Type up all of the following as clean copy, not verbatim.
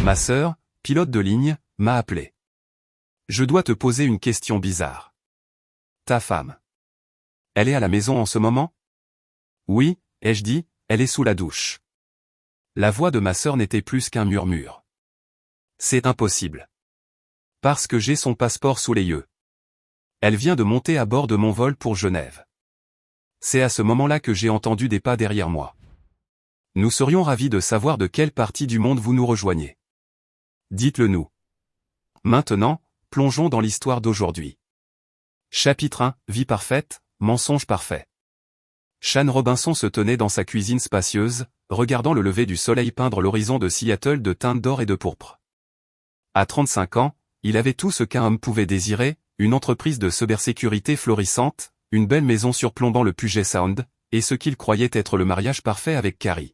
Ma sœur, pilote de ligne, m'a appelé. Je dois te poser une question bizarre. Ta femme. Elle est à la maison en ce moment? Oui, ai-je dit, elle est sous la douche. La voix de ma sœur n'était plus qu'un murmure. C'est impossible. Parce que j'ai son passeport sous les yeux. Elle vient de monter à bord de mon vol pour Genève. C'est à ce moment-là que j'ai entendu des pas derrière moi. Nous serions ravis de savoir de quelle partie du monde vous nous rejoignez. Dites-le nous. Maintenant, plongeons dans l'histoire d'aujourd'hui. Chapitre 1, Vie parfaite, mensonge parfait. Shan Robinson se tenait dans sa cuisine spacieuse, regardant le lever du soleil peindre l'horizon de Seattle de teintes d'or et de pourpre. À 35 ans, il avait tout ce qu'un homme pouvait désirer, une entreprise de cybersécurité florissante, une belle maison surplombant le Puget Sound, et ce qu'il croyait être le mariage parfait avec Carrie.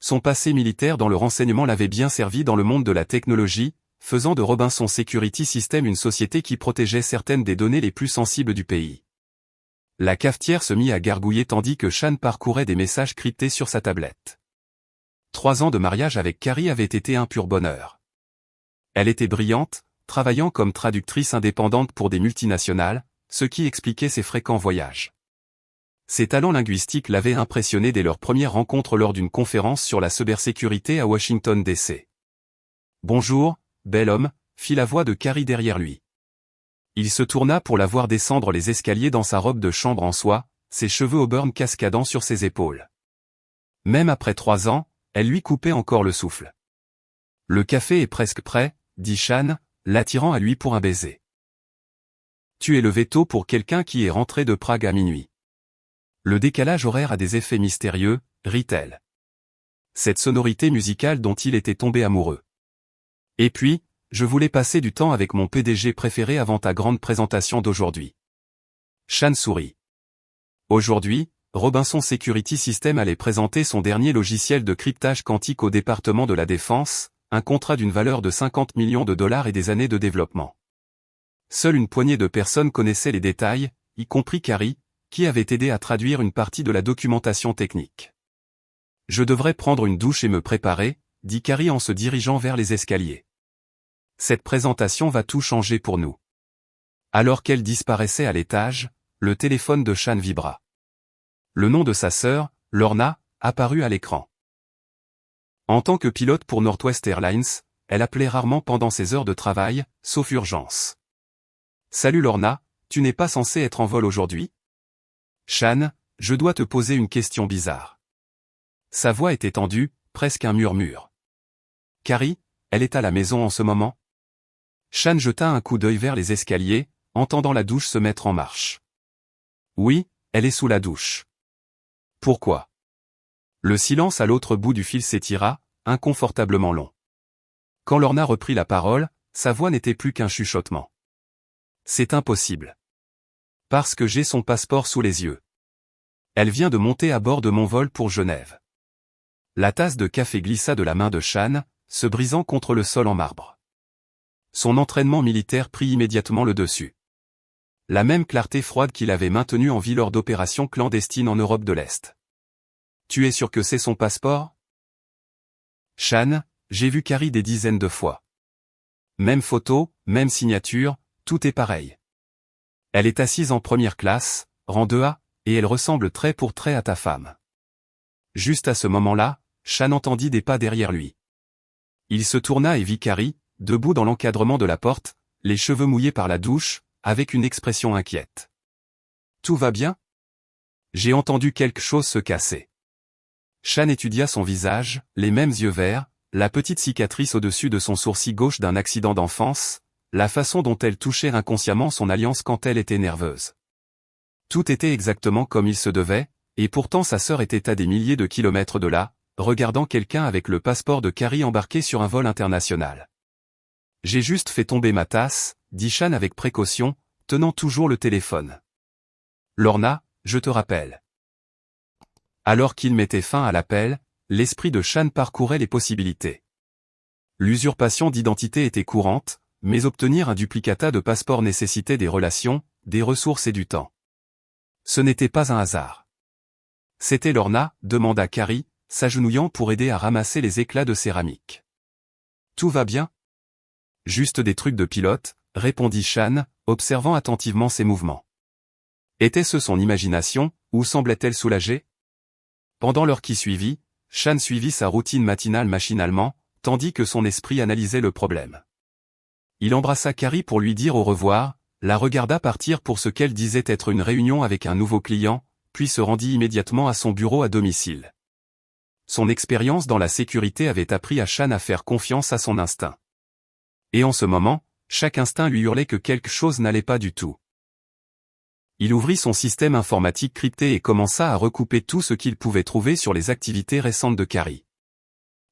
Son passé militaire dans le renseignement l'avait bien servi dans le monde de la technologie, faisant de Robinson Security System une société qui protégeait certaines des données les plus sensibles du pays. La cafetière se mit à gargouiller tandis que Shan parcourait des messages cryptés sur sa tablette. 3 ans de mariage avec Carrie avaient été un pur bonheur. Elle était brillante, travaillant comme traductrice indépendante pour des multinationales, ce qui expliquait ses fréquents voyages. Ses talents linguistiques l'avaient impressionné dès leur première rencontre lors d'une conférence sur la cybersécurité à Washington DC. « Bonjour, bel homme », fit la voix de Carrie derrière lui. Il se tourna pour la voir descendre les escaliers dans sa robe de chambre en soie, ses cheveux auburn cascadant sur ses épaules. Même après 3 ans, elle lui coupait encore le souffle. « Le café est presque prêt », dit Shan, l'attirant à lui pour un baiser. « Tu es levé tôt pour quelqu'un qui est rentré de Prague à minuit. » Le décalage horaire a des effets mystérieux, rit-elle. Cette sonorité musicale dont il était tombé amoureux. Et puis, je voulais passer du temps avec mon PDG préféré avant ta grande présentation d'aujourd'hui. Shan sourit. Aujourd'hui, Robinson Security System allait présenter son dernier logiciel de cryptage quantique au département de la Défense, un contrat d'une valeur de 50 millions de dollars et des années de développement. Seule une poignée de personnes connaissaient les détails, y compris Carrie, qui avait aidé à traduire une partie de la documentation technique. « Je devrais prendre une douche et me préparer », dit Carrie en se dirigeant vers les escaliers. « Cette présentation va tout changer pour nous. » Alors qu'elle disparaissait à l'étage, le téléphone de Shan vibra. Le nom de sa sœur, Lorna, apparut à l'écran. En tant que pilote pour Northwest Airlines, elle appelait rarement pendant ses heures de travail, sauf urgence. « Salut Lorna, tu n'es pas censée être en vol aujourd'hui ? » Shan, je dois te poser une question bizarre. Sa voix était tendue, presque un murmure. Carrie, elle est à la maison en ce moment? Shan jeta un coup d'œil vers les escaliers, entendant la douche se mettre en marche. Oui, elle est sous la douche. Pourquoi? Le silence à l'autre bout du fil s'étira, inconfortablement long. Quand Lorna reprit la parole, sa voix n'était plus qu'un chuchotement. C'est impossible. Parce que j'ai son passeport sous les yeux. Elle vient de monter à bord de mon vol pour Genève. La tasse de café glissa de la main de Shan, se brisant contre le sol en marbre. Son entraînement militaire prit immédiatement le dessus. La même clarté froide qu'il avait maintenue en vie lors d'opérations clandestines en Europe de l'Est. Tu es sûr que c'est son passeport? Shan, j'ai vu Carrie des dizaines de fois. Même photo, même signature, tout est pareil. Elle est assise en première classe, rang 2A, et elle ressemble trait pour trait à ta femme. Juste à ce moment-là, Shan entendit des pas derrière lui. Il se tourna et vit Carrie, debout dans l'encadrement de la porte, les cheveux mouillés par la douche, avec une expression inquiète. Tout va bien? J'ai entendu quelque chose se casser. Shan étudia son visage, les mêmes yeux verts, la petite cicatrice au-dessus de son sourcil gauche d'un accident d'enfance, la façon dont elle touchait inconsciemment son alliance quand elle était nerveuse. Tout était exactement comme il se devait, et pourtant sa sœur était à des milliers de kilomètres de là, regardant quelqu'un avec le passeport de Carrie embarqué sur un vol international. J'ai juste fait tomber ma tasse, dit Shan avec précaution, tenant toujours le téléphone. Lorna, je te rappelle. Alors qu'il mettait fin à l'appel, l'esprit de Shan parcourait les possibilités. L'usurpation d'identité était courante, mais obtenir un duplicata de passeport nécessitait des relations, des ressources et du temps. Ce n'était pas un hasard. C'était Lorna, demanda Carrie, s'agenouillant pour aider à ramasser les éclats de céramique. Tout va bien? Juste des trucs de pilote, répondit Shan, observant attentivement ses mouvements. Était-ce son imagination, ou semblait-elle soulagée? Pendant l'heure qui suivit, Shan suivit sa routine matinale machinalement, tandis que son esprit analysait le problème. Il embrassa Carrie pour lui dire au revoir, la regarda partir pour ce qu'elle disait être une réunion avec un nouveau client, puis se rendit immédiatement à son bureau à domicile. Son expérience dans la sécurité avait appris à Shan à faire confiance à son instinct. Et en ce moment, chaque instinct lui hurlait que quelque chose n'allait pas du tout. Il ouvrit son système informatique crypté et commença à recouper tout ce qu'il pouvait trouver sur les activités récentes de Carrie.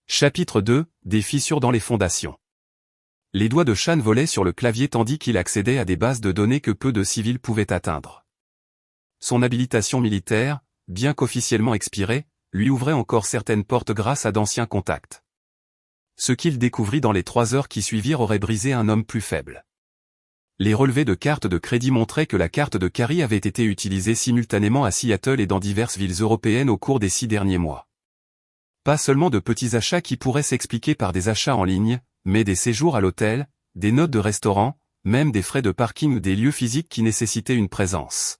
Chapitre 2, des fissures dans les fondations. Les doigts de Shan volaient sur le clavier tandis qu'il accédait à des bases de données que peu de civils pouvaient atteindre. Son habilitation militaire, bien qu'officiellement expirée, lui ouvrait encore certaines portes grâce à d'anciens contacts. Ce qu'il découvrit dans les 3 heures qui suivirent aurait brisé un homme plus faible. Les relevés de cartes de crédit montraient que la carte de Carrie avait été utilisée simultanément à Seattle et dans diverses villes européennes au cours des 6 derniers mois. Pas seulement de petits achats qui pourraient s'expliquer par des achats en ligne, mais des séjours à l'hôtel, des notes de restaurant, même des frais de parking ou des lieux physiques qui nécessitaient une présence.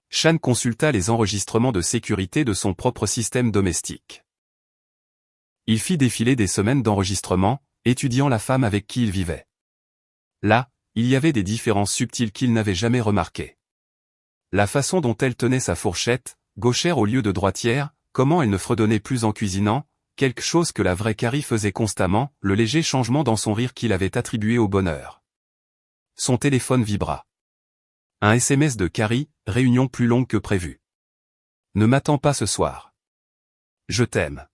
Shan consulta les enregistrements de sécurité de son propre système domestique. Il fit défiler des semaines d'enregistrement, étudiant la femme avec qui il vivait. Là, il y avait des différences subtiles qu'il n'avait jamais remarquées. La façon dont elle tenait sa fourchette, gauchère au lieu de droitière, comment elle ne fredonnait plus en cuisinant, quelque chose que la vraie Carrie faisait constamment, le léger changement dans son rire qu'il avait attribué au bonheur. Son téléphone vibra. Un SMS de Carrie, réunion plus longue que prévu. Ne m'attends pas ce soir. Je t'aime.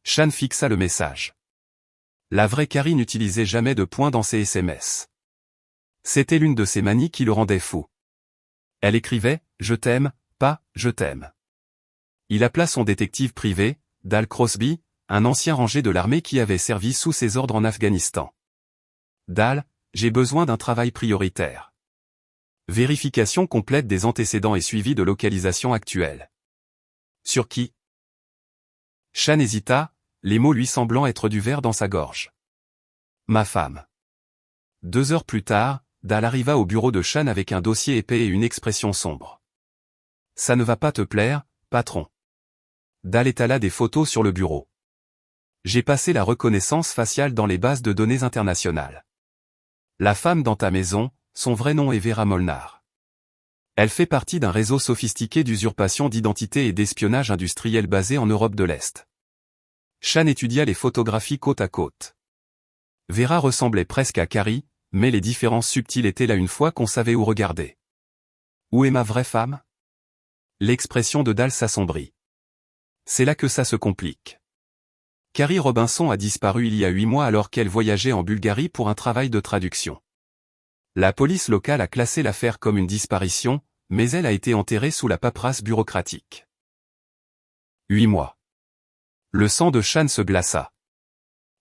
Shan fixa le message. La vraie Carrie n'utilisait jamais de points dans ses SMS. C'était l'une de ses manies qui le rendait fou. Elle écrivait « Je t'aime », pas « Je t'aime ». Il appela son détective privé, Dal Crosby, un ancien rangé de l'armée qui avait servi sous ses ordres en Afghanistan. « Dal, j'ai besoin d'un travail prioritaire. Vérification complète des antécédents et suivi de localisation actuelle. » Sur qui? Shan hésita, les mots lui semblant être du verre dans sa gorge. « Ma femme. » 2 heures plus tard, Dal arriva au bureau de Shan avec un dossier épais et une expression sombre. « Ça ne va pas te plaire, patron. » Dal étala des photos sur le bureau. « J'ai passé la reconnaissance faciale dans les bases de données internationales. La femme dans ta maison, son vrai nom est Vera Molnar. Elle fait partie d'un réseau sophistiqué d'usurpation d'identité et d'espionnage industriel basé en Europe de l'Est. » Shan étudia les photographies côte à côte. Vera ressemblait presque à Carrie, mais les différences subtiles étaient là une fois qu'on savait où regarder. « Où est ma vraie femme ?» L'expression de Dal s'assombrit. C'est là que ça se complique. Carrie Robinson a disparu il y a 8 mois alors qu'elle voyageait en Bulgarie pour un travail de traduction. La police locale a classé l'affaire comme une disparition, mais elle a été enterrée sous la paperasse bureaucratique. 8 mois. Le sang de Shan se glaça.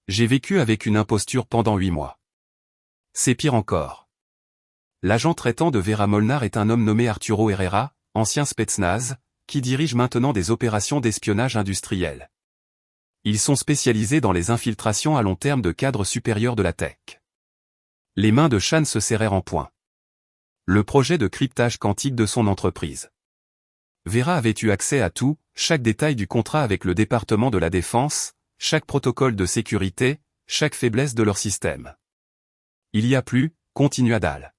J'ai vécu avec une imposture pendant 8 mois. C'est pire encore. L'agent traitant de Vera Molnar est un homme nommé Arturo Herrera, ancien Spetsnaz, qui dirige maintenant des opérations d'espionnage industriel. Ils sont spécialisés dans les infiltrations à long terme de cadres supérieurs de la tech. Les mains de Shan se serrèrent en poing. Le projet de cryptage quantique de son entreprise. Vera avait eu accès à tout, chaque détail du contrat avec le département de la Défense, chaque protocole de sécurité, chaque faiblesse de leur système. Il y a plus, continua Dal.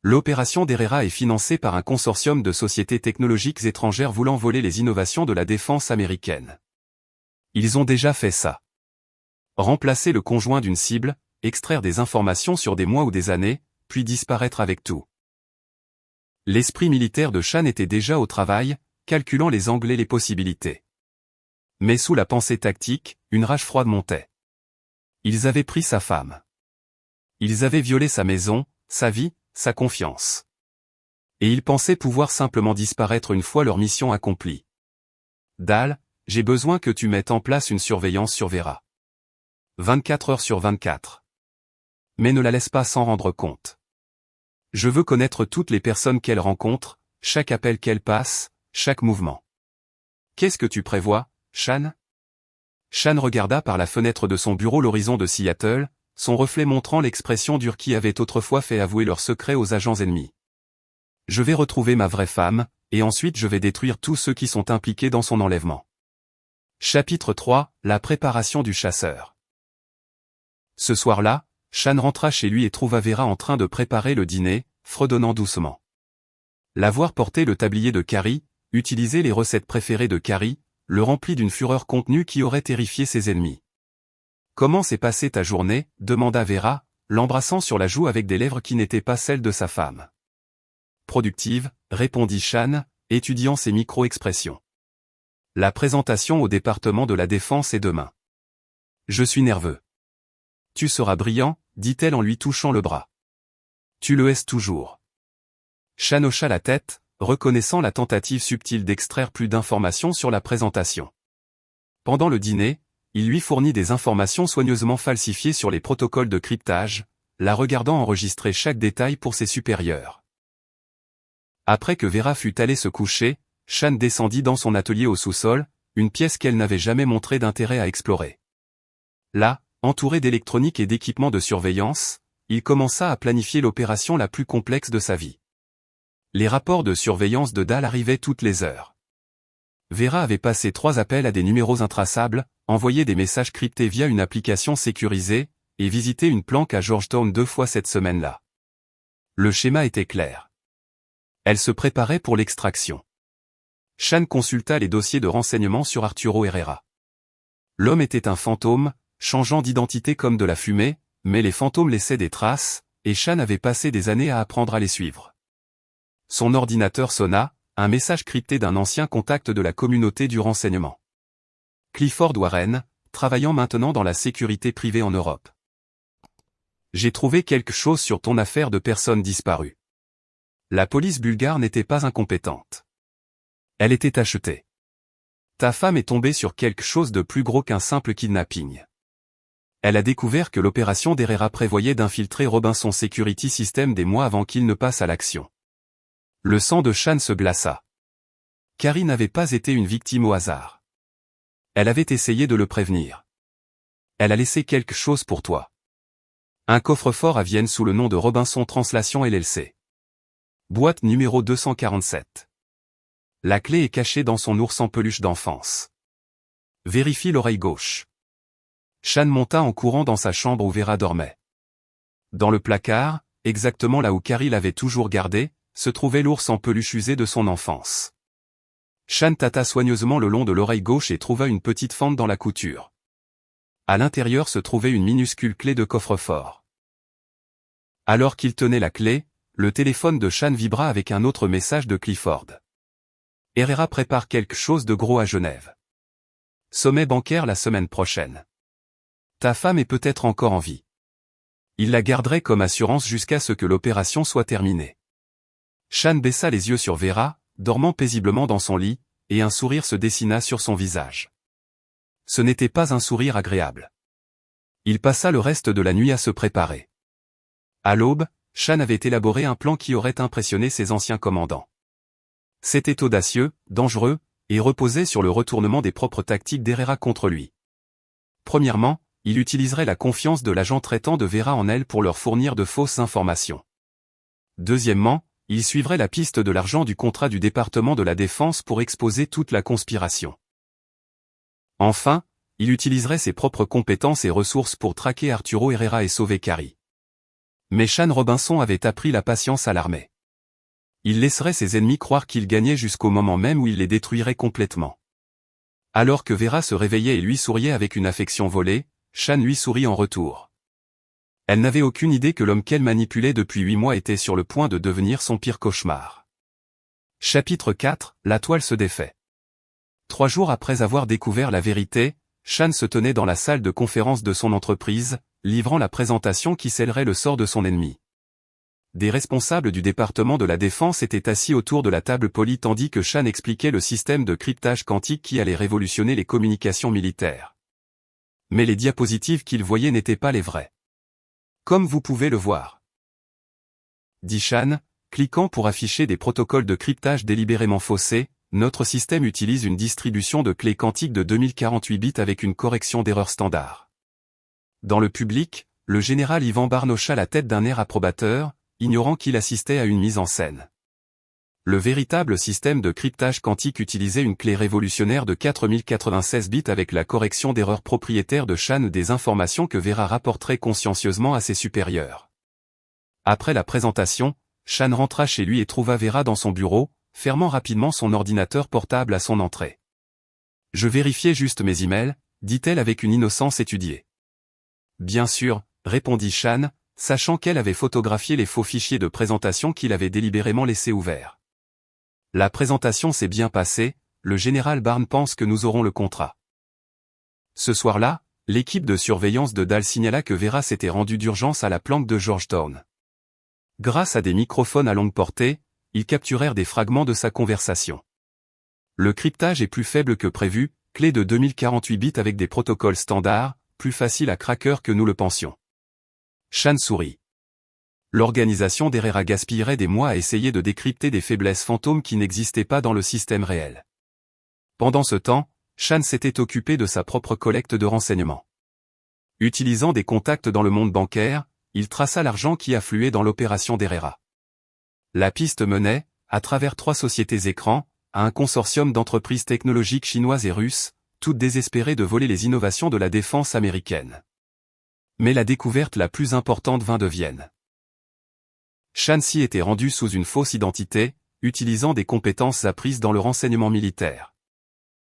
L'opération d'Herrera est financée par un consortium de sociétés technologiques étrangères voulant voler les innovations de la défense américaine. Ils ont déjà fait ça. Remplacer le conjoint d'une cible, extraire des informations sur des mois ou des années, puis disparaître avec tout. L'esprit militaire de Shan était déjà au travail, calculant les angles et les possibilités. Mais sous la pensée tactique, une rage froide montait. Ils avaient pris sa femme. Ils avaient violé sa maison, sa vie, sa confiance. Et ils pensaient pouvoir simplement disparaître une fois leur mission accomplie. Dal, j'ai besoin que tu mettes en place une surveillance sur Vera. 24 heures sur 24. Mais ne la laisse pas s'en rendre compte. Je veux connaître toutes les personnes qu'elle rencontre, chaque appel qu'elle passe, chaque mouvement. Qu'est-ce que tu prévois, Shan? Shan regarda par la fenêtre de son bureau l'horizon de Seattle, son reflet montrant l'expression dure qui avait autrefois fait avouer leur secret aux agents ennemis. Je vais retrouver ma vraie femme, et ensuite je vais détruire tous ceux qui sont impliqués dans son enlèvement. Chapitre 3, la préparation du chasseur. Ce soir-là, Shan rentra chez lui et trouva Vera en train de préparer le dîner, fredonnant doucement. La voir porter le tablier de Carrie, utiliser les recettes préférées de Carrie, le remplit d'une fureur contenue qui aurait terrifié ses ennemis. « Comment s'est passée ta journée » demanda Vera, l'embrassant sur la joue avec des lèvres qui n'étaient pas celles de sa femme. « Productive » répondit Shan, étudiant ses micro-expressions. « La présentation au département de la Défense est demain. Je suis nerveux. »« Tu seras brillant » dit-elle en lui touchant le bras. « Tu le es toujours. » Shan hocha la tête, reconnaissant la tentative subtile d'extraire plus d'informations sur la présentation. Pendant le dîner, il lui fournit des informations soigneusement falsifiées sur les protocoles de cryptage, la regardant enregistrer chaque détail pour ses supérieurs. Après que Vera fut allée se coucher, Shan descendit dans son atelier au sous-sol, une pièce qu'elle n'avait jamais montré d'intérêt à explorer. Là, entouré d'électronique et d'équipements de surveillance, il commença à planifier l'opération la plus complexe de sa vie. Les rapports de surveillance de Dahl arrivaient toutes les heures. Vera avait passé 3 appels à des numéros intraçables, envoyé des messages cryptés via une application sécurisée, et visité une planque à Georgetown 2 fois cette semaine-là. Le schéma était clair. Elle se préparait pour l'extraction. Shan consulta les dossiers de renseignement sur Arturo Herrera. L'homme était un fantôme, changeant d'identité comme de la fumée, mais les fantômes laissaient des traces, et Shan avait passé des années à apprendre à les suivre. Son ordinateur sonna, un message crypté d'un ancien contact de la communauté du renseignement. Clifford Warren, travaillant maintenant dans la sécurité privée en Europe. J'ai trouvé quelque chose sur ton affaire de personnes disparues. La police bulgare n'était pas incompétente. Elle était achetée. Ta femme est tombée sur quelque chose de plus gros qu'un simple kidnapping. Elle a découvert que l'opération d'Herrera prévoyait d'infiltrer Robinson Security System des mois avant qu'il ne passe à l'action. Le sang de Shan se glaça. Carrie n'avait pas été une victime au hasard. Elle avait essayé de le prévenir. Elle a laissé quelque chose pour toi. Un coffre-fort à Vienne sous le nom de Robinson Translation LLC. Boîte numéro 247. La clé est cachée dans son ours en peluche d'enfance. Vérifie l'oreille gauche. Shan monta en courant dans sa chambre où Vera dormait. Dans le placard, exactement là où Carrie l'avait toujours gardé, se trouvait l'ours en peluche usé de son enfance. Shan tâta soigneusement le long de l'oreille gauche et trouva une petite fente dans la couture. À l'intérieur se trouvait une minuscule clé de coffre-fort. Alors qu'il tenait la clé, le téléphone de Shan vibra avec un autre message de Clifford. Herrera prépare quelque chose de gros à Genève. Sommet bancaire la semaine prochaine. Ta femme est peut-être encore en vie. Il la garderait comme assurance jusqu'à ce que l'opération soit terminée. Shan baissa les yeux sur Vera, dormant paisiblement dans son lit, et un sourire se dessina sur son visage. Ce n'était pas un sourire agréable. Il passa le reste de la nuit à se préparer. À l'aube, Shan avait élaboré un plan qui aurait impressionné ses anciens commandants. C'était audacieux, dangereux, et reposait sur le retournement des propres tactiques d'Herrera contre lui. Premièrement, il utiliserait la confiance de l'agent traitant de Vera en elle pour leur fournir de fausses informations. Deuxièmement, il suivrait la piste de l'argent du contrat du département de la Défense pour exposer toute la conspiration. Enfin, il utiliserait ses propres compétences et ressources pour traquer Arturo Herrera et sauver Carrie. Mais Shan Robinson avait appris la patience à l'armée. Il laisserait ses ennemis croire qu'il gagnait jusqu'au moment même où il les détruirait complètement. Alors que Vera se réveillait et lui souriait avec une affection volée, Shan lui sourit en retour. Elle n'avait aucune idée que l'homme qu'elle manipulait depuis 8 mois était sur le point de devenir son pire cauchemar. Chapitre 4, la toile se défait. 3 jours après avoir découvert la vérité, Shan se tenait dans la salle de conférence de son entreprise, livrant la présentation qui scellerait le sort de son ennemi. Des responsables du département de la Défense étaient assis autour de la table polie tandis que Shan expliquait le système de cryptage quantique qui allait révolutionner les communications militaires. Mais les diapositives qu'ils voyaient n'étaient pas les vraies. Comme vous pouvez le voir, dit Shan, cliquant pour afficher des protocoles de cryptage délibérément faussés, notre système utilise une distribution de clés quantiques de 2048 bits avec une correction d'erreur standard. Dans le public, le général Ivan Barr hocha la tête d'un air approbateur, ignorant qu'il assistait à une mise en scène. Le véritable système de cryptage quantique utilisait une clé révolutionnaire de 4096 bits avec la correction d'erreur propriétaire de Chan des informations que Vera rapporterait consciencieusement à ses supérieurs. Après la présentation, Chan rentra chez lui et trouva Vera dans son bureau, fermant rapidement son ordinateur portable à son entrée. « Je vérifiais juste mes emails », dit-elle avec une innocence étudiée. « Bien sûr », répondit Chan, sachant qu'elle avait photographié les faux fichiers de présentation qu'il avait délibérément laissés ouverts. La présentation s'est bien passée, le général Barnes pense que nous aurons le contrat. Ce soir-là, l'équipe de surveillance de Dahl signala que Vera s'était rendue d'urgence à la planque de Georgetown. Grâce à des microphones à longue portée, ils capturèrent des fragments de sa conversation. Le cryptage est plus faible que prévu, clé de 2048 bits avec des protocoles standards, plus facile à cracker que nous le pensions. Chan sourit. L'organisation d'Herrera gaspillerait des mois à essayer de décrypter des faiblesses fantômes qui n'existaient pas dans le système réel. Pendant ce temps, Chan s'était occupé de sa propre collecte de renseignements. Utilisant des contacts dans le monde bancaire, il traça l'argent qui affluait dans l'opération d'Herrera. La piste menait, à travers 3 sociétés écrans, à un consortium d'entreprises technologiques chinoises et russes, toutes désespérées de voler les innovations de la défense américaine. Mais la découverte la plus importante vint de Vienne. Chan s'y était rendu sous une fausse identité, utilisant des compétences apprises dans le renseignement militaire.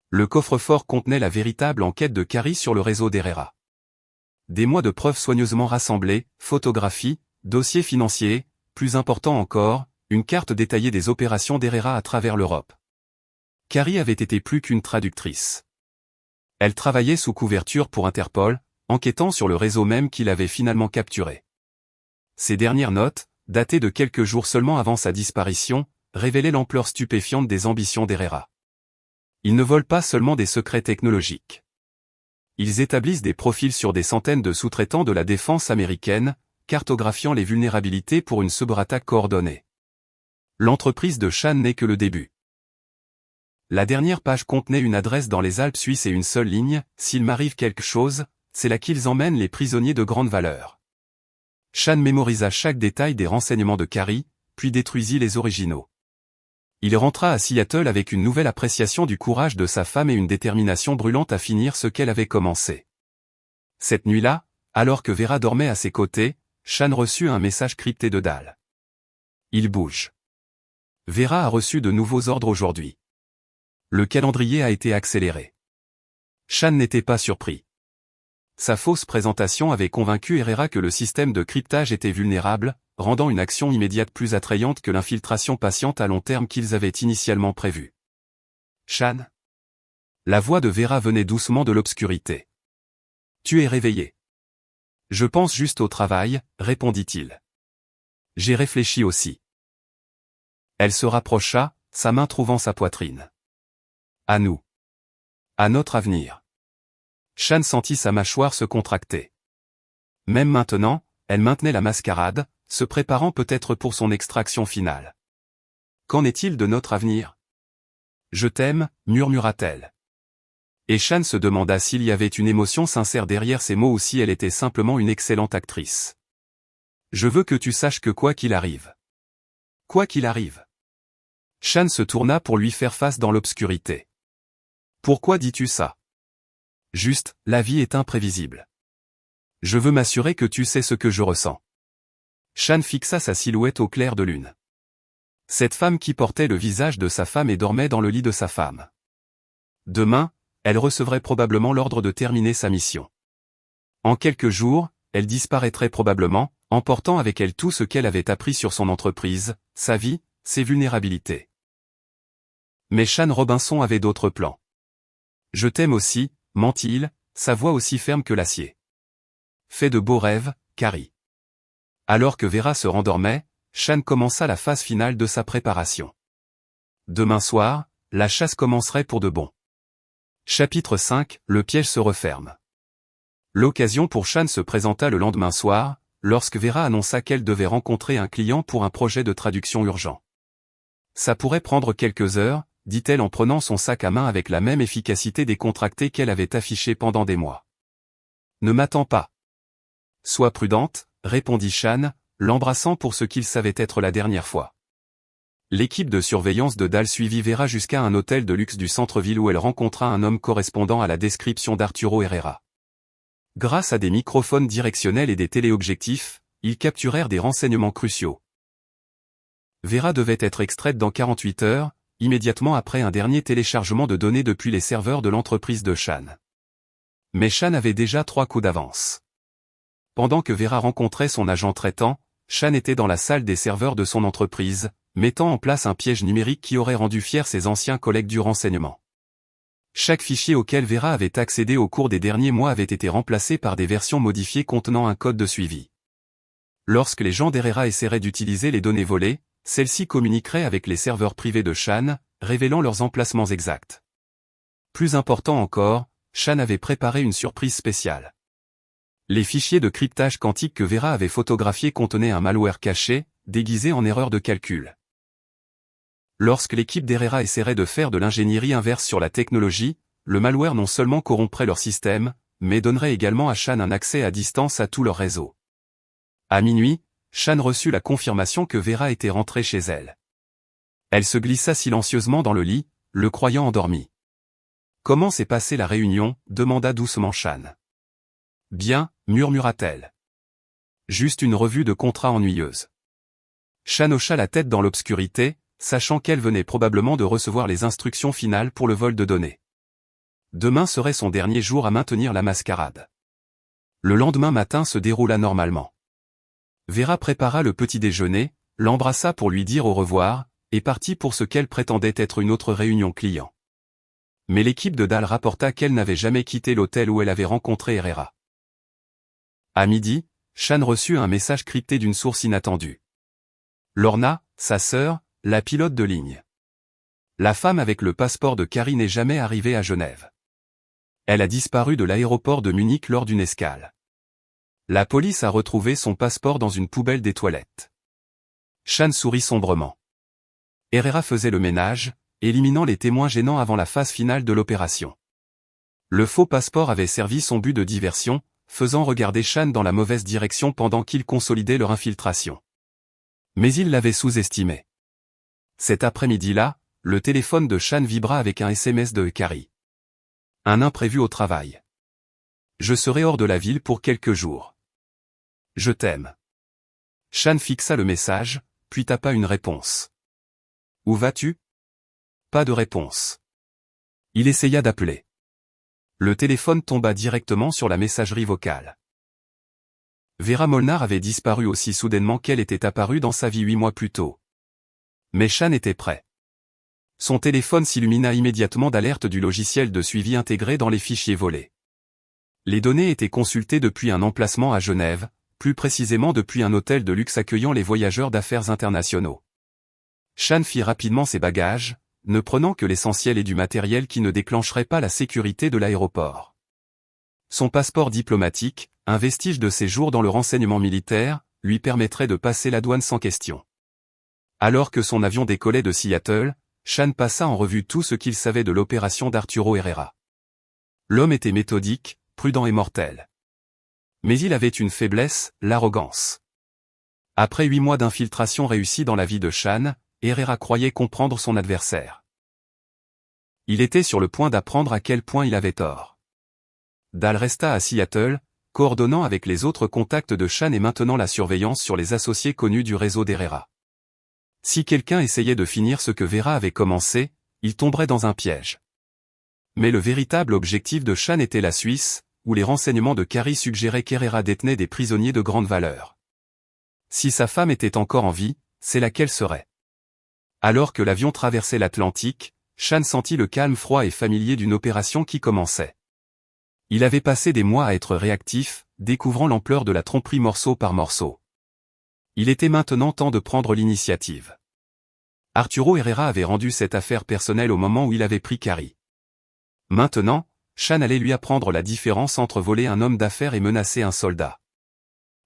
Le coffre-fort contenait la véritable enquête de Carrie sur le réseau d'Herrera. Des mois de preuves soigneusement rassemblées, photographies, dossiers financiers, plus important encore, une carte détaillée des opérations d'Herrera à travers l'Europe. Carrie avait été plus qu'une traductrice. Elle travaillait sous couverture pour Interpol, enquêtant sur le réseau même qu'il avait finalement capturé. Ses dernières notes, datées de quelques jours seulement avant sa disparition, révélaient l'ampleur stupéfiante des ambitions d'Herrera. Ils ne volent pas seulement des secrets technologiques. Ils établissent des profils sur des centaines de sous-traitants de la défense américaine, cartographiant les vulnérabilités pour une cyberattaque coordonnée. L'entreprise de Chan n'est que le début. La dernière page contenait une adresse dans les Alpes suisses et une seule ligne, s'il m'arrive quelque chose, c'est là qu'ils emmènent les prisonniers de grande valeur. Chan mémorisa chaque détail des renseignements de Carrie, puis détruisit les originaux. Il rentra à Seattle avec une nouvelle appréciation du courage de sa femme et une détermination brûlante à finir ce qu'elle avait commencé. Cette nuit-là, alors que Vera dormait à ses côtés, Chan reçut un message crypté de Dahl. Il bouge. Vera a reçu de nouveaux ordres aujourd'hui. Le calendrier a été accéléré. Chan n'était pas surpris. Sa fausse présentation avait convaincu Herrera que le système de cryptage était vulnérable, rendant une action immédiate plus attrayante que l'infiltration patiente à long terme qu'ils avaient initialement prévue. Chan. La voix de Vera venait doucement de l'obscurité. Tu es réveillé. Je pense juste au travail, répondit-il. J'ai réfléchi aussi. Elle se rapprocha, sa main trouvant sa poitrine. À nous. À notre avenir. Chan sentit sa mâchoire se contracter. Même maintenant, elle maintenait la mascarade, se préparant peut-être pour son extraction finale. Qu'en est-il de notre avenir? Je t'aime, murmura-t-elle. Et Chan se demanda s'il y avait une émotion sincère derrière ces mots ou si elle était simplement une excellente actrice. Je veux que tu saches que quoi qu'il arrive. Quoi qu'il arrive. Chan se tourna pour lui faire face dans l'obscurité. Pourquoi dis-tu ça? Juste, la vie est imprévisible. Je veux m'assurer que tu sais ce que je ressens. Chan fixa sa silhouette au clair de lune. Cette femme qui portait le visage de sa femme et dormait dans le lit de sa femme. Demain, elle recevrait probablement l'ordre de terminer sa mission. En quelques jours, elle disparaîtrait probablement, emportant avec elle tout ce qu'elle avait appris sur son entreprise, sa vie, ses vulnérabilités. Mais Chan Robinson avait d'autres plans. Je t'aime aussi, mentit-il, sa voix aussi ferme que l'acier. Fais de beaux rêves, Carrie. Alors que Vera se rendormait, Chan commença la phase finale de sa préparation. Demain soir, la chasse commencerait pour de bon. Chapitre 5, le piège se referme. L'occasion pour Chan se présenta le lendemain soir, lorsque Vera annonça qu'elle devait rencontrer un client pour un projet de traduction urgent. Ça pourrait prendre quelques heures, dit-elle en prenant son sac à main avec la même efficacité décontractée qu'elle avait affichée pendant des mois. Ne m'attends pas. Sois prudente, répondit Shan, l'embrassant pour ce qu'il savait être la dernière fois. L'équipe de surveillance de Dahl suivit Vera jusqu'à un hôtel de luxe du centre-ville où elle rencontra un homme correspondant à la description d'Arturo Herrera. Grâce à des microphones directionnels et des téléobjectifs, ils capturèrent des renseignements cruciaux. Vera devait être extraite dans 48 heures, immédiatement après un dernier téléchargement de données depuis les serveurs de l'entreprise de Shan. Mais Shan avait déjà 3 coups d'avance. Pendant que Vera rencontrait son agent traitant, Shan était dans la salle des serveurs de son entreprise, mettant en place un piège numérique qui aurait rendu fiers ses anciens collègues du renseignement. Chaque fichier auquel Vera avait accédé au cours des derniers mois avait été remplacé par des versions modifiées contenant un code de suivi. Lorsque les gens d'Herrera essaieraient d'utiliser les données volées, celles-ci communiqueraient avec les serveurs privés de Shan, révélant leurs emplacements exacts. Plus important encore, Shan avait préparé une surprise spéciale. Les fichiers de cryptage quantique que Vera avait photographiés contenaient un malware caché, déguisé en erreur de calcul. Lorsque l'équipe d'Herrera essaierait de faire de l'ingénierie inverse sur la technologie, le malware non seulement corromprait leur système, mais donnerait également à Shan un accès à distance à tout leur réseau. À minuit, Shan reçut la confirmation que Vera était rentrée chez elle. Elle se glissa silencieusement dans le lit, le croyant endormi. « Comment s'est passée la réunion ?» demanda doucement Shan. « Bien, murmura-t-elle. Juste une revue de contrat ennuyeuse. » Shan hocha la tête dans l'obscurité, sachant qu'elle venait probablement de recevoir les instructions finales pour le vol de données. Demain serait son dernier jour à maintenir la mascarade. Le lendemain matin se déroula normalement. Vera prépara le petit déjeuner, l'embrassa pour lui dire au revoir, et partit pour ce qu'elle prétendait être une autre réunion client. Mais l'équipe de Dahl rapporta qu'elle n'avait jamais quitté l'hôtel où elle avait rencontré Herrera. À midi, Shan reçut un message crypté d'une source inattendue. Lorna, sa sœur, la pilote de ligne. La femme avec le passeport de Carrie n'est jamais arrivée à Genève. Elle a disparu de l'aéroport de Munich lors d'une escale. La police a retrouvé son passeport dans une poubelle des toilettes. Shan sourit sombrement. Herrera faisait le ménage, éliminant les témoins gênants avant la phase finale de l'opération. Le faux passeport avait servi son but de diversion, faisant regarder Shan dans la mauvaise direction pendant qu'ils consolidaient leur infiltration. Mais il l'avait sous-estimé. Cet après-midi-là, le téléphone de Shan vibra avec un SMS de Carrie. Un imprévu au travail. Je serai hors de la ville pour quelques jours. Je t'aime. Shan fixa le message, puis tapa une réponse. Où vas-tu? Pas de réponse. Il essaya d'appeler. Le téléphone tomba directement sur la messagerie vocale. Vera Molnar avait disparu aussi soudainement qu'elle était apparue dans sa vie 8 mois plus tôt. Mais Shan était prêt. Son téléphone s'illumina immédiatement d'alertes du logiciel de suivi intégré dans les fichiers volés. Les données étaient consultées depuis un emplacement à Genève, plus précisément depuis un hôtel de luxe accueillant les voyageurs d'affaires internationaux. Shan fit rapidement ses bagages, ne prenant que l'essentiel et du matériel qui ne déclencherait pas la sécurité de l'aéroport. Son passeport diplomatique, un vestige de ses jours dans le renseignement militaire, lui permettrait de passer la douane sans question. Alors que son avion décollait de Seattle, Shan passa en revue tout ce qu'il savait de l'opération d'Arturo Herrera. L'homme était méthodique, prudent et mortel. Mais il avait une faiblesse, l'arrogance. Après 8 mois d'infiltration réussie dans la vie de Shan, Herrera croyait comprendre son adversaire. Il était sur le point d'apprendre à quel point il avait tort. Dahl resta à Seattle, coordonnant avec les autres contacts de Shan et maintenant la surveillance sur les associés connus du réseau d'Herrera. Si quelqu'un essayait de finir ce que Vera avait commencé, il tomberait dans un piège. Mais le véritable objectif de Shan était la Suisse, où les renseignements de Carrie suggéraient qu'Herrera détenait des prisonniers de grande valeur. Si sa femme était encore en vie, c'est laquelle serait. Alors que l'avion traversait l'Atlantique, Shan sentit le calme froid et familier d'une opération qui commençait. Il avait passé des mois à être réactif, découvrant l'ampleur de la tromperie morceau par morceau. Il était maintenant temps de prendre l'initiative. Arturo Herrera avait rendu cette affaire personnelle au moment où il avait pris Carrie. Maintenant, Shan allait lui apprendre la différence entre voler un homme d'affaires et menacer un soldat.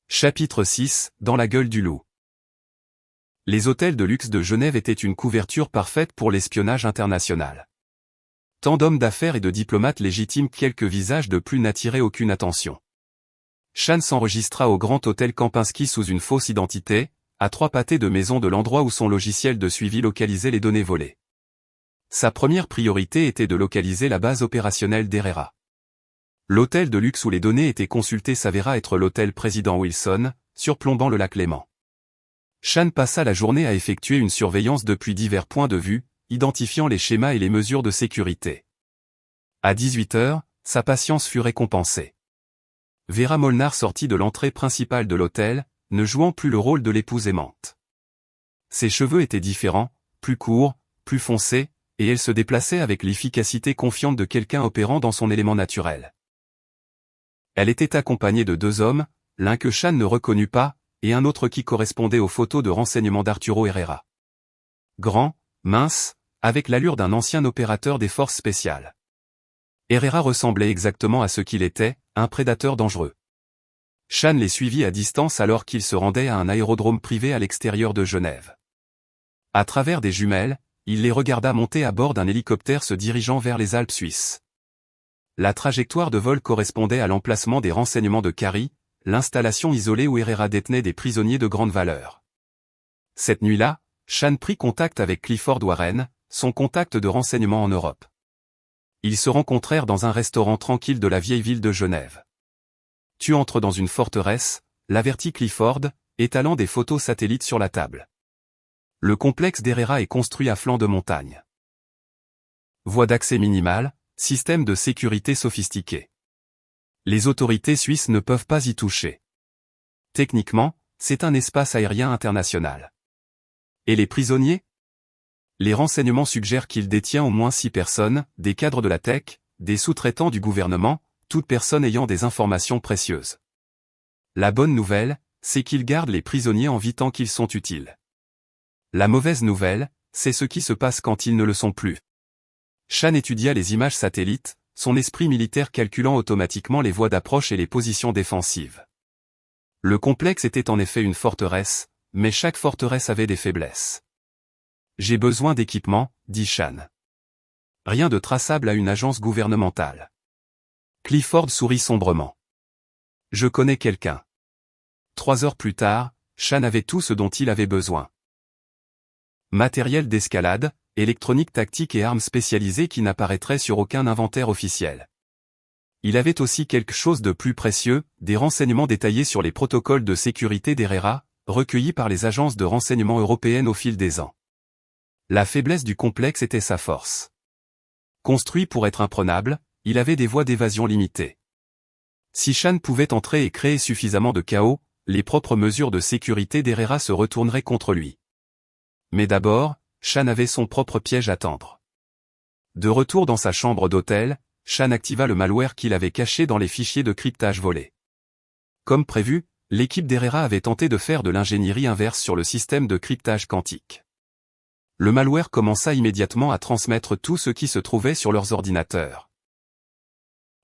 Chapitre 6, dans la gueule du loup. Les hôtels de luxe de Genève étaient une couverture parfaite pour l'espionnage international. Tant d'hommes d'affaires et de diplomates légitimes, quelques visages de plus n'attiraient aucune attention. Chan s'enregistra au Grand Hôtel Kempinski sous une fausse identité, à 3 pâtés de maison de l'endroit où son logiciel de suivi localisait les données volées. Sa première priorité était de localiser la base opérationnelle d'Herrera. L'hôtel de luxe où les données étaient consultées s'avéra être l'hôtel Président Wilson, surplombant le lac Léman. Chan passa la journée à effectuer une surveillance depuis divers points de vue, identifiant les schémas et les mesures de sécurité. À 18 h, sa patience fut récompensée. Vera Molnar sortit de l'entrée principale de l'hôtel, ne jouant plus le rôle de l'épouse aimante. Ses cheveux étaient différents, plus courts, plus foncés, et elle se déplaçait avec l'efficacité confiante de quelqu'un opérant dans son élément naturel. Elle était accompagnée de 2 hommes, l'un que Chan ne reconnut pas, et un autre qui correspondait aux photos de renseignement d'Arturo Herrera. Grand, mince, avec l'allure d'un ancien opérateur des forces spéciales. Herrera ressemblait exactement à ce qu'il était, un prédateur dangereux. Chan les suivit à distance alors qu'ils se rendaient à un aérodrome privé à l'extérieur de Genève. À travers des jumelles, il les regarda monter à bord d'un hélicoptère se dirigeant vers les Alpes suisses. La trajectoire de vol correspondait à l'emplacement des renseignements de Cary, l'installation isolée où Herrera détenait des prisonniers de grande valeur. Cette nuit-là, Chan prit contact avec Clifford Warren, son contact de renseignement en Europe. Ils se rencontrèrent dans un restaurant tranquille de la vieille ville de Genève. « Tu entres dans une forteresse », l'avertit Clifford, étalant des photos satellites sur la table. Le complexe d'Herrera est construit à flanc de montagne. Voie d'accès minimale, système de sécurité sophistiqué. Les autorités suisses ne peuvent pas y toucher. Techniquement, c'est un espace aérien international. Et les prisonniers ? Les renseignements suggèrent qu'il détient au moins 6 personnes, des cadres de la tech, des sous-traitants du gouvernement, toute personne ayant des informations précieuses. La bonne nouvelle, c'est qu'il garde les prisonniers en vie tant qu'ils sont utiles. La mauvaise nouvelle, c'est ce qui se passe quand ils ne le sont plus. Chan étudia les images satellites, son esprit militaire calculant automatiquement les voies d'approche et les positions défensives. Le complexe était en effet une forteresse, mais chaque forteresse avait des faiblesses. « J'ai besoin d'équipement », dit Chan. Rien de traçable à une agence gouvernementale. Clifford sourit sombrement. « Je connais quelqu'un. » 3 heures plus tard, Chan avait tout ce dont il avait besoin. Matériel d'escalade, électronique tactique et armes spécialisées qui n'apparaîtraient sur aucun inventaire officiel. Il avait aussi quelque chose de plus précieux, des renseignements détaillés sur les protocoles de sécurité d'Herrera, recueillis par les agences de renseignement européennes au fil des ans. La faiblesse du complexe était sa force. Construit pour être imprenable, il avait des voies d'évasion limitées. Si Chan pouvait entrer et créer suffisamment de chaos, les propres mesures de sécurité d'Herrera se retourneraient contre lui. Mais d'abord, Chan avait son propre piège à tendre. De retour dans sa chambre d'hôtel, Chan activa le malware qu'il avait caché dans les fichiers de cryptage volés. Comme prévu, l'équipe d'Herrera avait tenté de faire de l'ingénierie inverse sur le système de cryptage quantique. Le malware commença immédiatement à transmettre tout ce qui se trouvait sur leurs ordinateurs.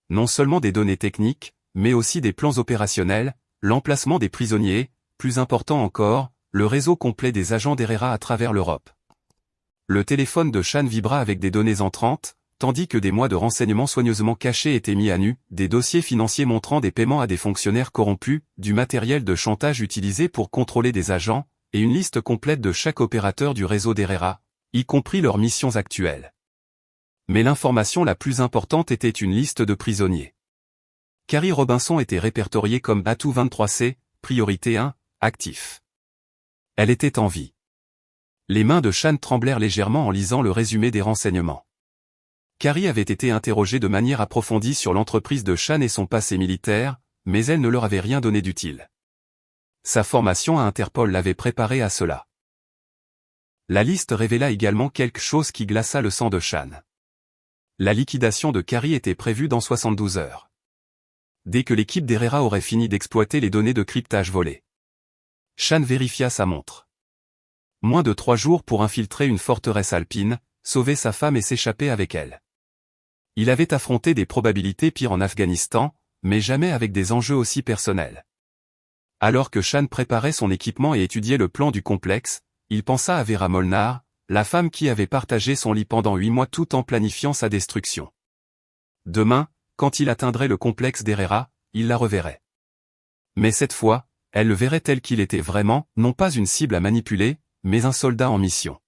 Non seulement des données techniques, mais aussi des plans opérationnels, l'emplacement des prisonniers, plus important encore, le réseau complet des agents d'Herrera à travers l'Europe. Le téléphone de Chan vibra avec des données entrantes, tandis que des mois de renseignements soigneusement cachés étaient mis à nu, des dossiers financiers montrant des paiements à des fonctionnaires corrompus, du matériel de chantage utilisé pour contrôler des agents, et une liste complète de chaque opérateur du réseau d'Herrera, y compris leurs missions actuelles. Mais l'information la plus importante était une liste de prisonniers. Cary Robinson était répertorié comme Atout 23C, priorité 1, actif. Elle était en vie. Les mains de Chan tremblèrent légèrement en lisant le résumé des renseignements. Cary avait été interrogée de manière approfondie sur l'entreprise de Chan et son passé militaire, mais elle ne leur avait rien donné d'utile. Sa formation à Interpol l'avait préparé à cela. La liste révéla également quelque chose qui glaça le sang de Chan. La liquidation de Cary était prévue dans 72 heures. Dès que l'équipe d'Herrera aurait fini d'exploiter les données de cryptage volées. Chan vérifia sa montre. Moins de 3 jours pour infiltrer une forteresse alpine, sauver sa femme et s'échapper avec elle. Il avait affronté des probabilités pires en Afghanistan, mais jamais avec des enjeux aussi personnels. Alors que Chan préparait son équipement et étudiait le plan du complexe, il pensa à Vera Molnar, la femme qui avait partagé son lit pendant 8 mois tout en planifiant sa destruction. Demain, quand il atteindrait le complexe d'Herrera, il la reverrait. Mais cette fois, elle le verrait tel qu'il était vraiment, non pas une cible à manipuler, mais un soldat en mission.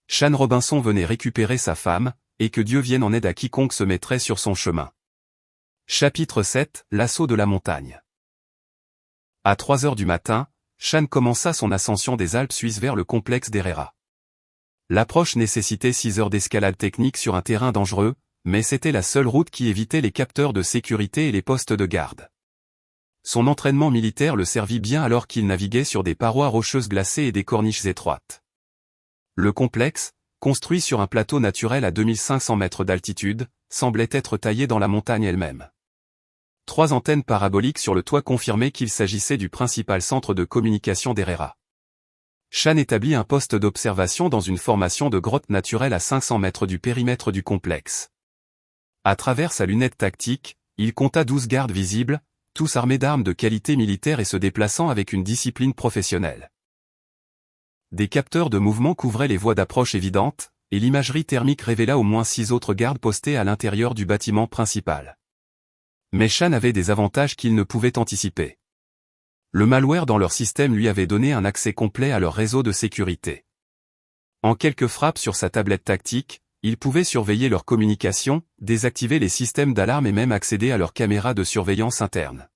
Shan Robinson venait récupérer sa femme, et que Dieu vienne en aide à quiconque se mettrait sur son chemin. Chapitre 7, l'assaut de la montagne. À 3 heures du matin, Shan commença son ascension des Alpes suisses vers le complexe d'Herrera. L'approche nécessitait 6 heures d'escalade technique sur un terrain dangereux, mais c'était la seule route qui évitait les capteurs de sécurité et les postes de garde. Son entraînement militaire le servit bien alors qu'il naviguait sur des parois rocheuses glacées et des corniches étroites. Le complexe, construit sur un plateau naturel à 2500 mètres d'altitude, semblait être taillé dans la montagne elle-même. 3 antennes paraboliques sur le toit confirmaient qu'il s'agissait du principal centre de communication d'Herrera. Shan établit un poste d'observation dans une formation de grotte naturelle à 500 mètres du périmètre du complexe. À travers sa lunette tactique, il compta 12 gardes visibles, tous armés d'armes de qualité militaire et se déplaçant avec une discipline professionnelle. Des capteurs de mouvement couvraient les voies d'approche évidentes, et l'imagerie thermique révéla au moins 6 autres gardes postés à l'intérieur du bâtiment principal. Mais Shan avait des avantages qu'il ne pouvait anticiper. Le malware dans leur système lui avait donné un accès complet à leur réseau de sécurité. En quelques frappes sur sa tablette tactique, il pouvait surveiller leurs communications, désactiver les systèmes d'alarme et même accéder à leurs caméras de surveillance interne.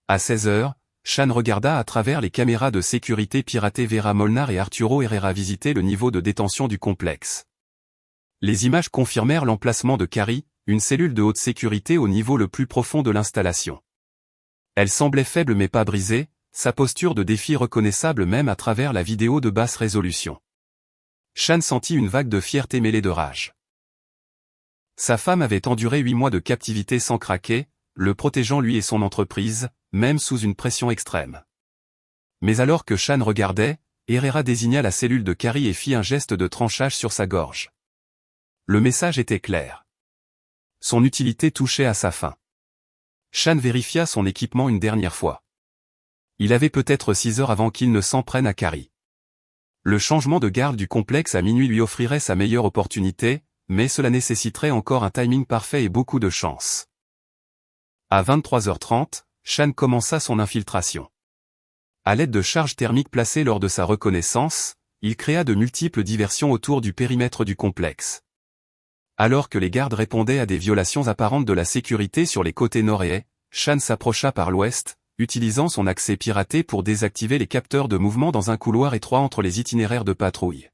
À 16 heures, Shan regarda à travers les caméras de sécurité piratées Vera Molnar et Arturo Herrera visiter le niveau de détention du complexe. Les images confirmèrent l'emplacement de Carrie, une cellule de haute sécurité au niveau le plus profond de l'installation. Elle semblait faible mais pas brisée, sa posture de défi reconnaissable même à travers la vidéo de basse résolution. Shan sentit une vague de fierté mêlée de rage. Sa femme avait enduré 8 mois de captivité sans craquer, le protégeant lui et son entreprise, même sous une pression extrême. Mais alors que Shan regardait, Herrera désigna la cellule de Carrie et fit un geste de tranchage sur sa gorge. Le message était clair. Son utilité touchait à sa fin. Shan vérifia son équipement une dernière fois. Il avait peut-être 6 heures avant qu'il ne s'en prenne à Carrie. Le changement de garde du complexe à minuit lui offrirait sa meilleure opportunité, mais cela nécessiterait encore un timing parfait et beaucoup de chance. À 23h30, Shan commença son infiltration. À l'aide de charges thermiques placées lors de sa reconnaissance, il créa de multiples diversions autour du périmètre du complexe. Alors que les gardes répondaient à des violations apparentes de la sécurité sur les côtés nord et est, Shan s'approcha par l'ouest, utilisant son accès piraté pour désactiver les capteurs de mouvement dans un couloir étroit entre les itinéraires de patrouille.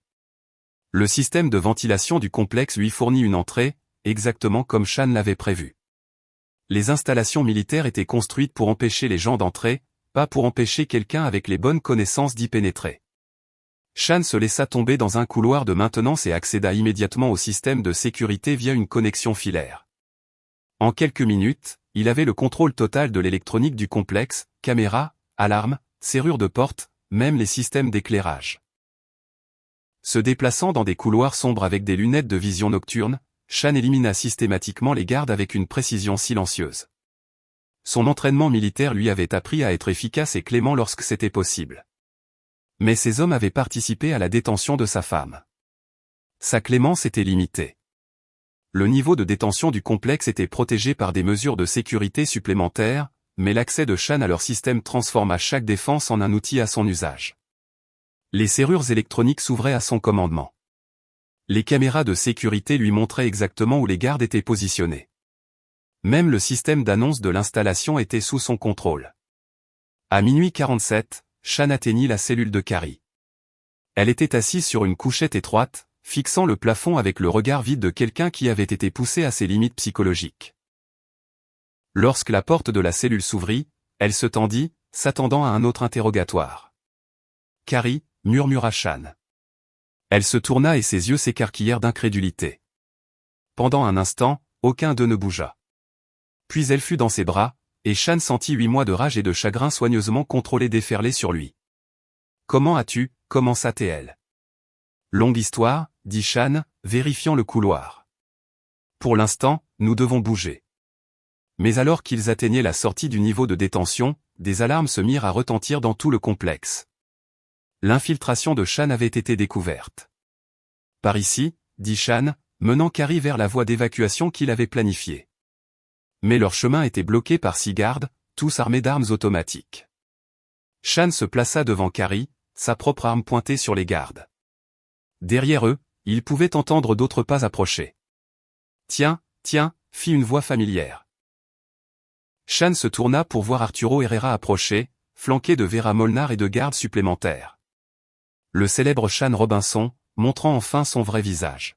Le système de ventilation du complexe lui fournit une entrée, exactement comme Shan l'avait prévu. Les installations militaires étaient construites pour empêcher les gens d'entrer, pas pour empêcher quelqu'un avec les bonnes connaissances d'y pénétrer. Shan se laissa tomber dans un couloir de maintenance et accéda immédiatement au système de sécurité via une connexion filaire. En quelques minutes, il avait le contrôle total de l'électronique du complexe, caméras, alarmes, serrures de porte, même les systèmes d'éclairage. Se déplaçant dans des couloirs sombres avec des lunettes de vision nocturne, Shan élimina systématiquement les gardes avec une précision silencieuse. Son entraînement militaire lui avait appris à être efficace et clément lorsque c'était possible. Mais ces hommes avaient participé à la détention de sa femme. Sa clémence était limitée. Le niveau de détention du complexe était protégé par des mesures de sécurité supplémentaires, mais l'accès de Shan à leur système transforma chaque défense en un outil à son usage. Les serrures électroniques s'ouvraient à son commandement. Les caméras de sécurité lui montraient exactement où les gardes étaient positionnés. Même le système d'annonce de l'installation était sous son contrôle. À minuit 47, Shan atteignit la cellule de Carrie. Elle était assise sur une couchette étroite, fixant le plafond avec le regard vide de quelqu'un qui avait été poussé à ses limites psychologiques. Lorsque la porte de la cellule s'ouvrit, elle se tendit, s'attendant à un autre interrogatoire. « Carrie » murmura Shan. Elle se tourna et ses yeux s'écarquillèrent d'incrédulité. Pendant un instant, aucun d'eux ne bougea. Puis elle fut dans ses bras, et Shan sentit 8 mois de rage et de chagrin soigneusement contrôlés déferler sur lui. « Comment as-tu » commença-t-elle. « Longue histoire » dit Shan, vérifiant le couloir. « Pour l'instant, nous devons bouger. » Mais alors qu'ils atteignaient la sortie du niveau de détention, des alarmes se mirent à retentir dans tout le complexe. L'infiltration de Shan avait été découverte. Par ici, dit Shan, menant Carrie vers la voie d'évacuation qu'il avait planifiée. Mais leur chemin était bloqué par 6 gardes, tous armés d'armes automatiques. Shan se plaça devant Carrie, sa propre arme pointée sur les gardes. Derrière eux, ils pouvaient entendre d'autres pas approcher. Tiens, fit une voix familière. Shan se tourna pour voir Arturo Herrera approcher, flanqué de Vera Molnar et de gardes supplémentaires. Le célèbre Shan Robinson, montrant enfin son vrai visage.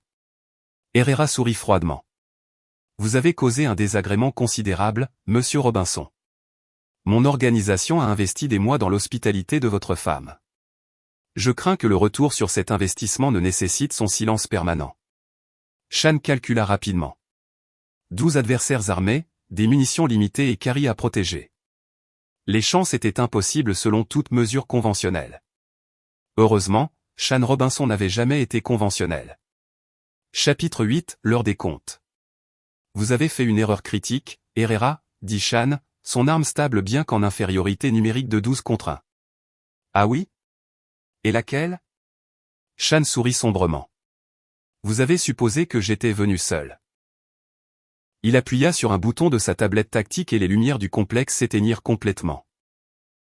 Herrera sourit froidement. Vous avez causé un désagrément considérable, monsieur Robinson. Mon organisation a investi des mois dans l'hospitalité de votre femme. Je crains que le retour sur cet investissement ne nécessite son silence permanent. Shan calcula rapidement. 12 adversaires armés, des munitions limitées et Carrie à protéger. Les chances étaient impossibles selon toute mesure conventionnelle. Heureusement, Shan Robinson n'avait jamais été conventionnel. Chapitre 8, l'heure des comptes. Vous avez fait une erreur critique, Herrera, dit Shan, son arme stable bien qu'en infériorité numérique de 12 contre 1. Ah oui? Et laquelle? Shan sourit sombrement. Vous avez supposé que j'étais venu seul. Il appuya sur un bouton de sa tablette tactique et les lumières du complexe s'éteignirent complètement.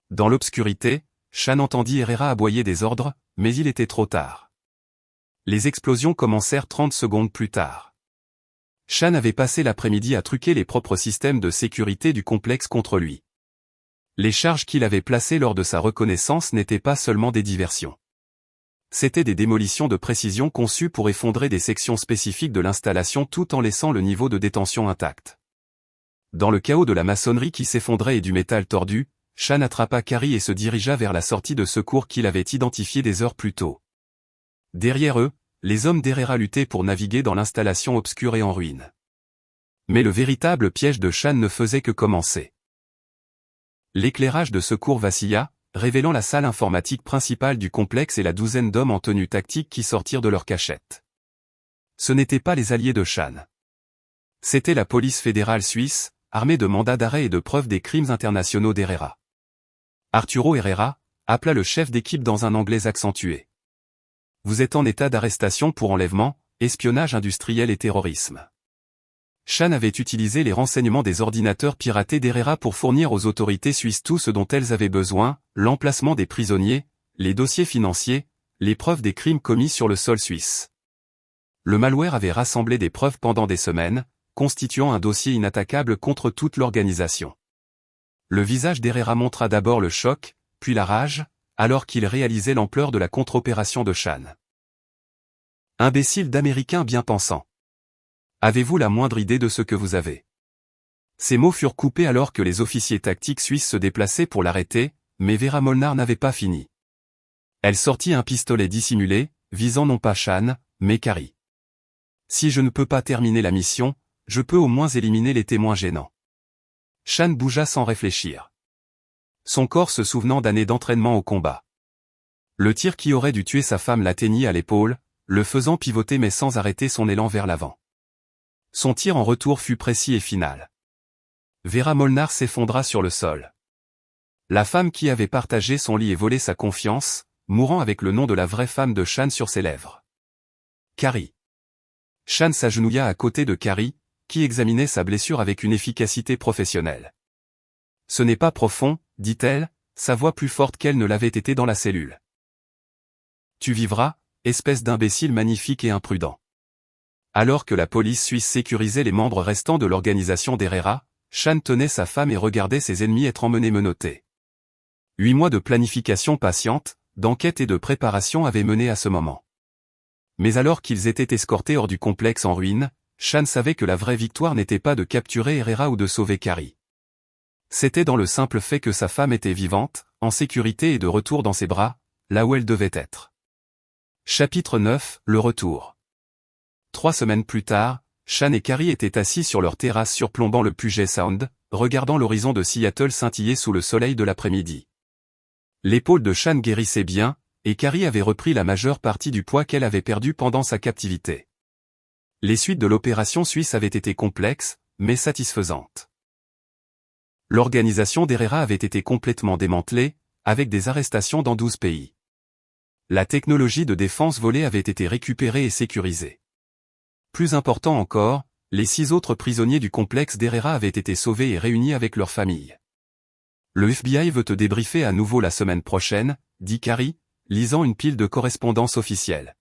Dans l'obscurité, Shan entendit Herrera aboyer des ordres, mais il était trop tard. Les explosions commencèrent 30 secondes plus tard. Shan avait passé l'après-midi à truquer les propres systèmes de sécurité du complexe contre lui. Les charges qu'il avait placées lors de sa reconnaissance n'étaient pas seulement des diversions. C'étaient des démolitions de précision conçues pour effondrer des sections spécifiques de l'installation tout en laissant le niveau de détention intact. Dans le chaos de la maçonnerie qui s'effondrait et du métal tordu, Shan attrapa Carrie et se dirigea vers la sortie de secours qu'il avait identifiée des heures plus tôt. Derrière eux, les hommes d'Herrera luttaient pour naviguer dans l'installation obscure et en ruine. Mais le véritable piège de Shan ne faisait que commencer. L'éclairage de secours vacilla, révélant la salle informatique principale du complexe et la douzaine d'hommes en tenue tactique qui sortirent de leur cachette. Ce n'étaient pas les alliés de Shan. C'était la police fédérale suisse, armée de mandats d'arrêt et de preuves des crimes internationaux d'Herrera. Arturo Herrera appela le chef d'équipe dans un anglais accentué. Vous êtes en état d'arrestation pour enlèvement, espionnage industriel et terrorisme. Shan avait utilisé les renseignements des ordinateurs piratés d'Herrera pour fournir aux autorités suisses tout ce dont elles avaient besoin, l'emplacement des prisonniers, les dossiers financiers, les preuves des crimes commis sur le sol suisse. Le malware avait rassemblé des preuves pendant des semaines, constituant un dossier inattaquable contre toute l'organisation. Le visage d'Herrera montra d'abord le choc, puis la rage, alors qu'il réalisait l'ampleur de la contre-opération de Shan. Imbécile d'Américain bien pensant. Avez-vous la moindre idée de ce que vous avez? Ces mots furent coupés alors que les officiers tactiques suisses se déplaçaient pour l'arrêter, mais Vera Molnar n'avait pas fini. Elle sortit un pistolet dissimulé, visant non pas Shan, mais Carrie. Si je ne peux pas terminer la mission, je peux au moins éliminer les témoins gênants. Shan bougea sans réfléchir. Son corps se souvenant d'années d'entraînement au combat. Le tir qui aurait dû tuer sa femme l'atteignit à l'épaule, le faisant pivoter mais sans arrêter son élan vers l'avant. Son tir en retour fut précis et final. Vera Molnar s'effondra sur le sol. La femme qui avait partagé son lit et volé sa confiance, mourant avec le nom de la vraie femme de Shan sur ses lèvres. Carrie. Shan s'agenouilla à côté de Carrie, qui examinait sa blessure avec une efficacité professionnelle. Ce n'est pas profond, dit-elle, sa voix plus forte qu'elle ne l'avait été dans la cellule. Tu vivras, espèce d'imbécile magnifique et imprudent. Alors que la police suisse sécurisait les membres restants de l'organisation d'Herrera, Shan tenait sa femme et regardait ses ennemis être emmenés menottés. 8 mois de planification patiente, d'enquête et de préparation avaient mené à ce moment. Mais alors qu'ils étaient escortés hors du complexe en ruine, Shan savait que la vraie victoire n'était pas de capturer Herrera ou de sauver Carrie. C'était dans le simple fait que sa femme était vivante, en sécurité et de retour dans ses bras, là où elle devait être. Chapitre 9, le retour. 3 semaines plus tard, Shan et Carrie étaient assis sur leur terrasse surplombant le Puget Sound, regardant l'horizon de Seattle scintiller sous le soleil de l'après-midi. L'épaule de Shan guérissait bien, et Carrie avait repris la majeure partie du poids qu'elle avait perdu pendant sa captivité. Les suites de l'opération suisse avaient été complexes, mais satisfaisantes. L'organisation d'Herrera avait été complètement démantelée, avec des arrestations dans 12 pays. La technologie de défense volée avait été récupérée et sécurisée. Plus important encore, les 6 autres prisonniers du complexe d'Herrera avaient été sauvés et réunis avec leurs familles. Le FBI veut te débriefer à nouveau la semaine prochaine, dit Carrie, lisant une pile de correspondances officielles.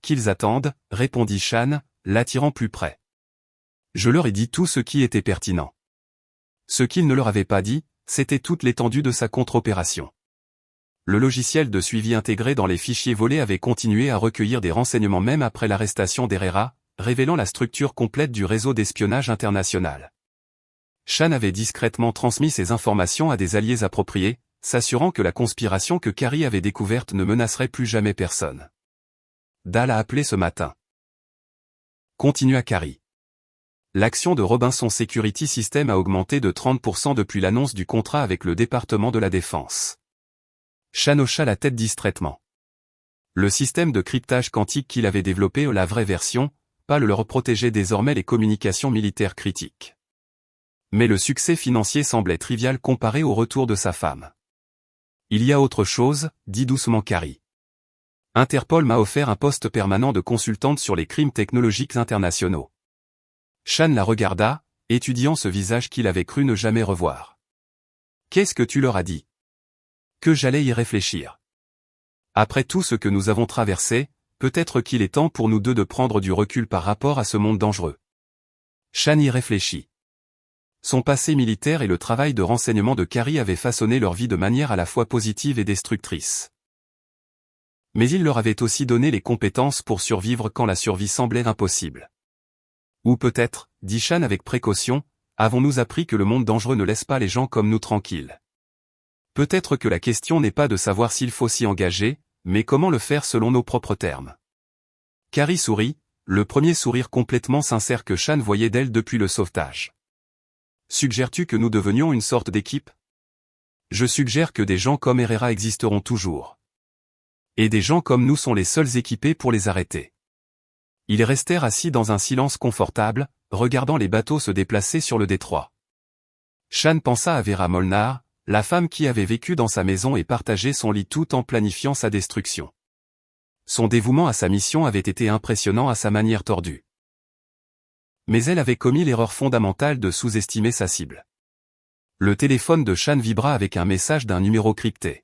Qu'ils attendent, répondit Shan, l'attirant plus près. Je leur ai dit tout ce qui était pertinent. Ce qu'il ne leur avait pas dit, c'était toute l'étendue de sa contre-opération. Le logiciel de suivi intégré dans les fichiers volés avait continué à recueillir des renseignements même après l'arrestation d'Herrera, révélant la structure complète du réseau d'espionnage international. Shan avait discrètement transmis ces informations à des alliés appropriés, s'assurant que la conspiration que Carrie avait découverte ne menacerait plus jamais personne. Dal a appelé ce matin. Continua Carrie. L'action de Robinson Security System a augmenté de 30% depuis l'annonce du contrat avec le département de la Défense. Shan hocha la tête distraitement. Le système de cryptage quantique qu'il avait développé, la vraie version, pas le leur protégeait désormais les communications militaires critiques. Mais le succès financier semblait trivial comparé au retour de sa femme. Il y a autre chose, dit doucement Carrie. Interpol m'a offert un poste permanent de consultante sur les crimes technologiques internationaux. Shan la regarda, étudiant ce visage qu'il avait cru ne jamais revoir. Qu'est-ce que tu leur as dit? Que j'allais y réfléchir. Après tout ce que nous avons traversé, peut-être qu'il est temps pour nous deux de prendre du recul par rapport à ce monde dangereux. Shan y réfléchit. Son passé militaire et le travail de renseignement de Carrie avaient façonné leur vie de manière à la fois positive et destructrice. Mais il leur avait aussi donné les compétences pour survivre quand la survie semblait impossible. Ou peut-être, dit Shan avec précaution, avons-nous appris que le monde dangereux ne laisse pas les gens comme nous tranquilles. Peut-être que la question n'est pas de savoir s'il faut s'y engager, mais comment le faire selon nos propres termes. Carrie sourit, le premier sourire complètement sincère que Shan voyait d'elle depuis le sauvetage. Suggères-tu que nous devenions une sorte d'équipe? Je suggère que des gens comme Herrera existeront toujours. Et des gens comme nous sont les seuls équipés pour les arrêter. Ils restèrent assis dans un silence confortable, regardant les bateaux se déplacer sur le détroit. Shan pensa à Vera Molnar, la femme qui avait vécu dans sa maison et partagé son lit tout en planifiant sa destruction. Son dévouement à sa mission avait été impressionnant à sa manière tordue. Mais elle avait commis l'erreur fondamentale de sous-estimer sa cible. Le téléphone de Shan vibra avec un message d'un numéro crypté.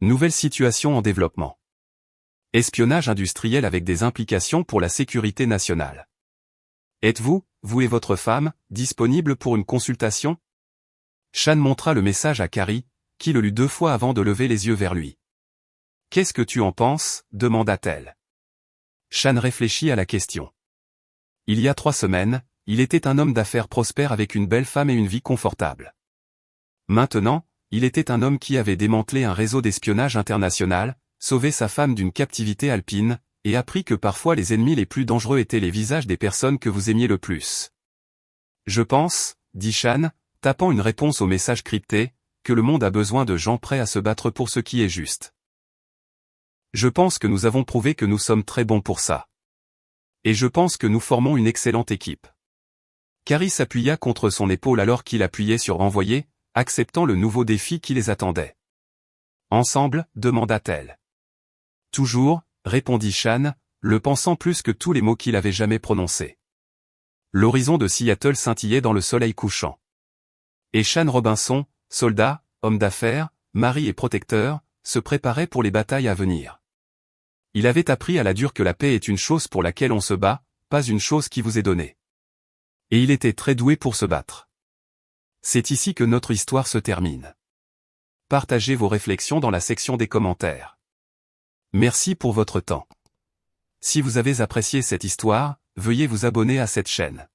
Nouvelle situation en développement. Espionnage industriel avec des implications pour la sécurité nationale. Êtes-vous, vous et votre femme, disponibles pour une consultation? Shan montra le message à Carrie, qui le lut 2 fois avant de lever les yeux vers lui. Qu'est-ce que tu en penses? Demanda-t-elle. Shan réfléchit à la question. Il y a 3 semaines, il était un homme d'affaires prospère avec une belle femme et une vie confortable. Maintenant, il était un homme qui avait démantelé un réseau d'espionnage international, sauvé sa femme d'une captivité alpine, et appris que parfois les ennemis les plus dangereux étaient les visages des personnes que vous aimiez le plus. Je pense, dit Shan, tapant une réponse au message crypté, que le monde a besoin de gens prêts à se battre pour ce qui est juste. Je pense que nous avons prouvé que nous sommes très bons pour ça. Et je pense que nous formons une excellente équipe. Carrie s'appuya contre son épaule alors qu'il appuyait sur Envoyer, acceptant le nouveau défi qui les attendait. Ensemble, demanda-t-elle. Toujours, répondit Shan, le pensant plus que tous les mots qu'il avait jamais prononcés. L'horizon de Seattle scintillait dans le soleil couchant. Et Shan Robinson, soldat, homme d'affaires, mari et protecteur, se préparait pour les batailles à venir. Il avait appris à la dure que la paix est une chose pour laquelle on se bat, pas une chose qui vous est donnée. Et il était très doué pour se battre. C'est ici que notre histoire se termine. Partagez vos réflexions dans la section des commentaires. Merci pour votre temps. Si vous avez apprécié cette histoire, veuillez vous abonner à cette chaîne.